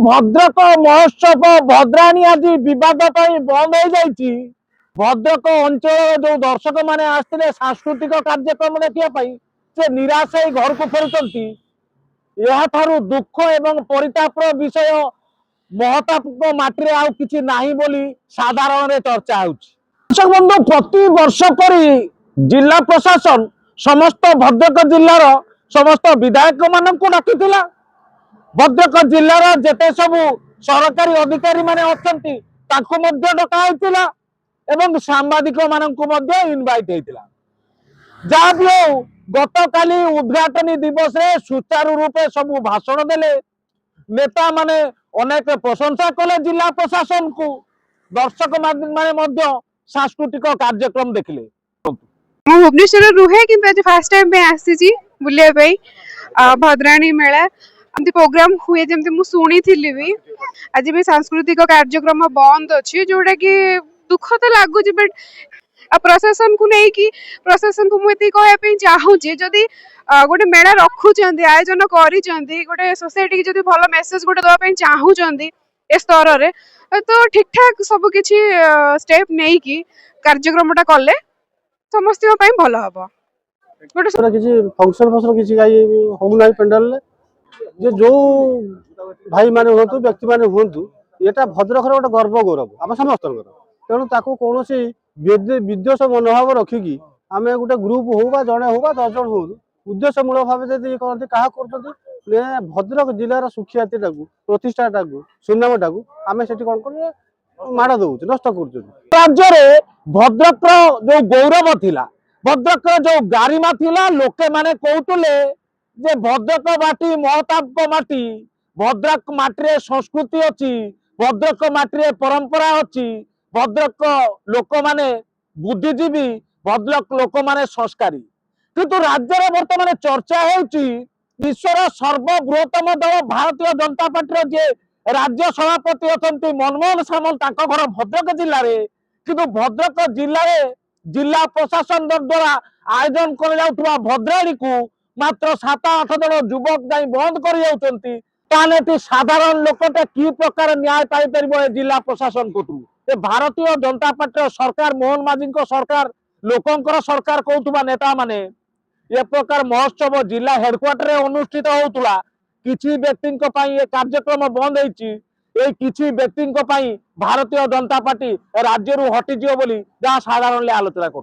भद्रक महोत्सव भद्राणी आज विवाद बंद हो जाइए। भद्रक अंचल जो दर्शक मैंने आसते सांस्कृतिक कार्यक्रम देखापी से निराश हो घर को फेरुंट दुख एवं परितापर विषय महताप माटी आउ कि साधारण चर्चा बंधु प्रति वर्ष पर जिला प्रशासन समस्त भद्रक जिलार समस्त विधायक मान डाकी भद्रक जिलार जेते सबू सरकारी अधिकारी माने अछंती ताको मध्य डका होइतिला एवं सांबादिक माननकु मध्य इनवाइट हेतिला। जहाँ भी हो गतकाली उद्घाटनी दिवस रे सुचारू रूपे सबू भाषण देले नेता माने अनेक प्रशंसा कले जिला प्रशासन को दर्शक माने मध्य सांस्कृतिक कार्यक्रम देखिले। मु भुवनेश्वर रुहे कि आज फर्स्ट टाइम पे आसी बुलिया पे भद्राणी मेला एमती प्रोग्राम हुए जमती मु सुनी थिली भी आज भी सांस्कृतिक कार्यक्रम बंद अछि जोटा कि दुख तो लागु बट प्रशासन को नहीं कि प्रशासन को मुझे कहया पे चाहूची जदी गोटे मेला रखुचंदी आयोजन करिचंदी गोटे सोसाइटी की जदी भलो मेसेज गोटे दवा पे चाहूचंदी ए स्तर रे तो ठीक ठाक सब किछि स्टेप नहीं कि कार्यक्रमटा कले समस्त भल हम किसी फंक्शन फंक्शन किसी हम ना पेंडाल जे जो भाई माने हूँ व्यक्ति माने हूँ यहाँ भद्रक गोटे गर्व गौरव आम समस्त तेणु ताको कौन विद्वेष मनोभाव रखिकी आम गोटे ग्रुप हो जड़े हो 10 जन हो उद्देश्य मूलक भाव जब करते क्या कर भद्रक जिलार सुख्याति प्रतिष्ठा सुनामटा आम से कौन कर माड़ दौ नष्ट कर राज्य में भद्रक जो गौरव थिला भद्रक जो गारिमा थिला लोके माने कहतुले जे भद्रक माटी महताब माटी भद्रक माटी संस्कृति अच्छी भद्रक माटी परंपरा अच्छी भद्रक लोक माने बुद्धिजीवी भद्रक लोक माने संस्कारी किंतु राज्य बर्तमान चर्चा होची विश्वर सर्वबृहत्तम दल भारतीय जनता पार्टी जे राज्य सभापति अच्छा मनमोहन सामल घर भद्रक जिले में किंतु भद्रक जिले में जिला प्रशासन द्वारा आयोजन कर भद्राणी को मात्र 7-8 जन युवक जाई बंद कर साधारण लोकटे कि प्रकार न्याय पाई जिला प्रशासन को भारतीय जनता पार्टी सरकार मोहन माझी सरकार लोकंकर सरकार कहूबा नेता माने ये प्रकार महोत्सव जिला हेडक्वार्टर अनुष्ठित होता किसी व्यक्ति ये कार्यक्रम बंद होती किसी व्यक्ति भारतीय जनता पार्टी राज्य हटिजी बोली जहाँ साधारण आलोचना कर